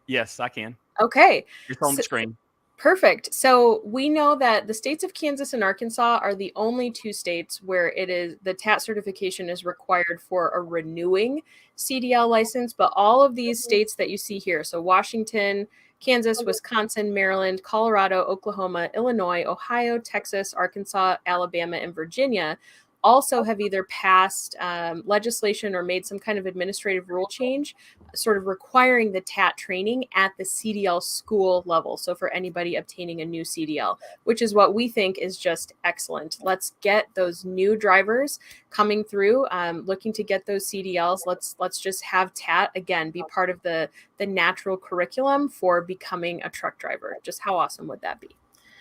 Yes, I can. Okay, it's on the screen. Perfect. So we know that the states of Kansas and Arkansas are the only two states where the TAT certification is required for a renewing CDL license. But all of these states that you see here, so Washington, Kansas, Wisconsin, Maryland, Colorado, Oklahoma, Illinois, Ohio, Texas, Arkansas, Alabama, and Virginia, also have either passed legislation or made some kind of administrative rule change, sort of requiring the TAT training at the CDL school level. So for anybody obtaining a new CDL, which is what we think is just excellent. Let's get those new drivers coming through, looking to get those CDLs. Let's just have TAT again be part of the natural curriculum for becoming a truck driver. Just how awesome would that be?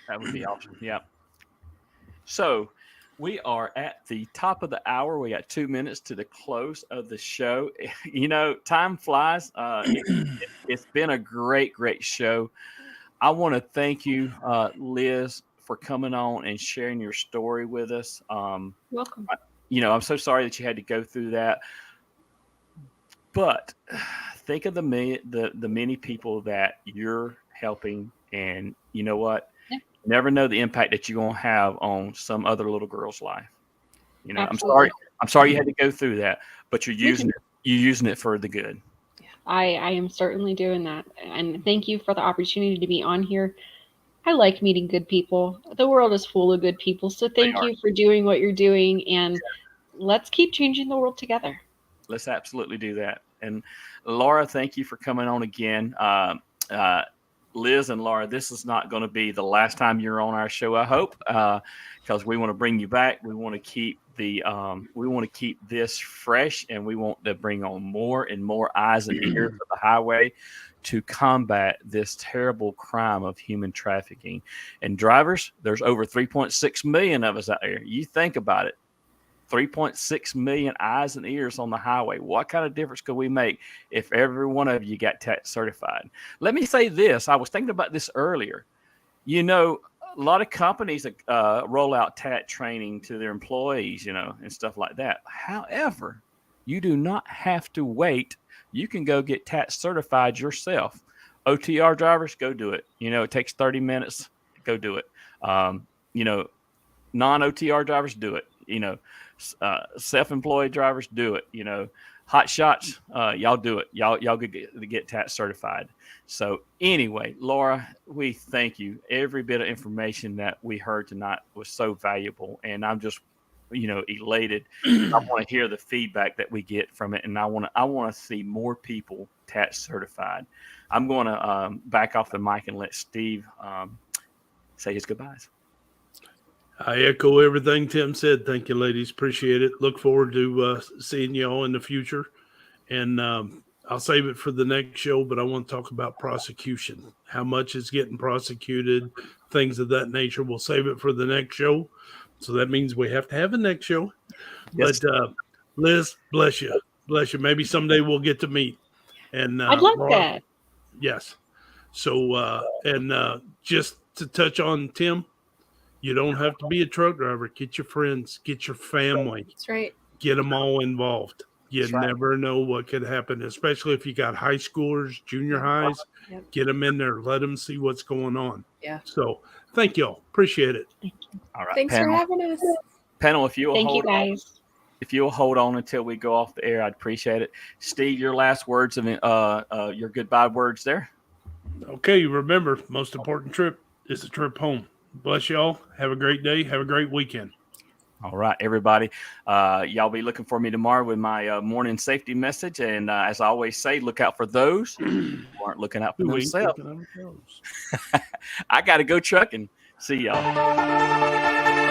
That would be awesome. Yeah. So we are at the top of the hour. We got 2 minutes to the close of the show. You know, time flies. It's been a great show. I want to thank you, Liz, for coming on and sharing your story with us. Welcome. I'm so sorry that you had to go through that. But think of the many people that you're helping, and you know what? Never know the impact that you're going to have on some other little girl's life. Absolutely. I'm sorry you had to go through that, but you're using it for the good. I am certainly doing that. And thank you for the opportunity to be on here. I like meeting good people. The world is full of good people. So thank you for doing what you're doing, and let's keep changing the world together. Let's absolutely do that. And Laura, thank you for coming on again. Liz and Laura, this is not going to be the last time you're on our show, I hope, because we want to bring you back. We want to keep this fresh, and we want to bring on more and more eyes and ears of the highway to combat this terrible crime of human trafficking. And drivers, there's over 3.6 million of us out there. You think about it. 3.6 million eyes and ears on the highway. What kind of difference could we make if every one of you got TAT certified? Let me say this. I was thinking about this earlier. You know, a lot of companies roll out TAT training to their employees, and stuff like that. However, you do not have to wait. You can go get TAT certified yourself. OTR drivers, go do it. It takes 30 minutes. Go do it. Non-OTR drivers, do it. Self-employed drivers, do it. Hot shots, y'all do it. Y'all get TAT certified. So anyway, Laura, we thank you. Every bit of information that we heard tonight was so valuable, and I'm just elated. I want to hear the feedback that we get from it, and I want to see more people TAT certified. I'm going to back off the mic and let Steve say his goodbyes. I echo everything Tim said. Thank you, ladies. Appreciate it. Look forward to seeing y'all in the future. And I'll save it for the next show, but I want to talk about prosecution, how much is getting prosecuted, things of that nature. We'll save it for the next show. So that means we have to have a next show. Yes. But Liz, bless you. Bless you. Maybe someday we'll get to meet. And I'd like Laura, that. yes. So, just to touch on Tim, you don't have to be a truck driver. Get your friends, get your family. That's right. Get them all involved. You That's right. never know what could happen, especially if you got high schoolers, junior highs. Yep. Get them in there. Let them see what's going on. Yeah. So thank y'all. Appreciate it. All right. Thanks panel. for having us. Panel, if you will Thank you, hold on. guys. If you'll hold on until we go off the air, I'd appreciate it. Steve, your last words of your goodbye words there. Okay, remember, most important trip is the trip home. Bless y'all. Have a great day. Have a great weekend. All right, everybody. Y'all be looking for me tomorrow with my morning safety message. And as I always say, look out for those who aren't looking out for themselves. I got to go trucking. See y'all.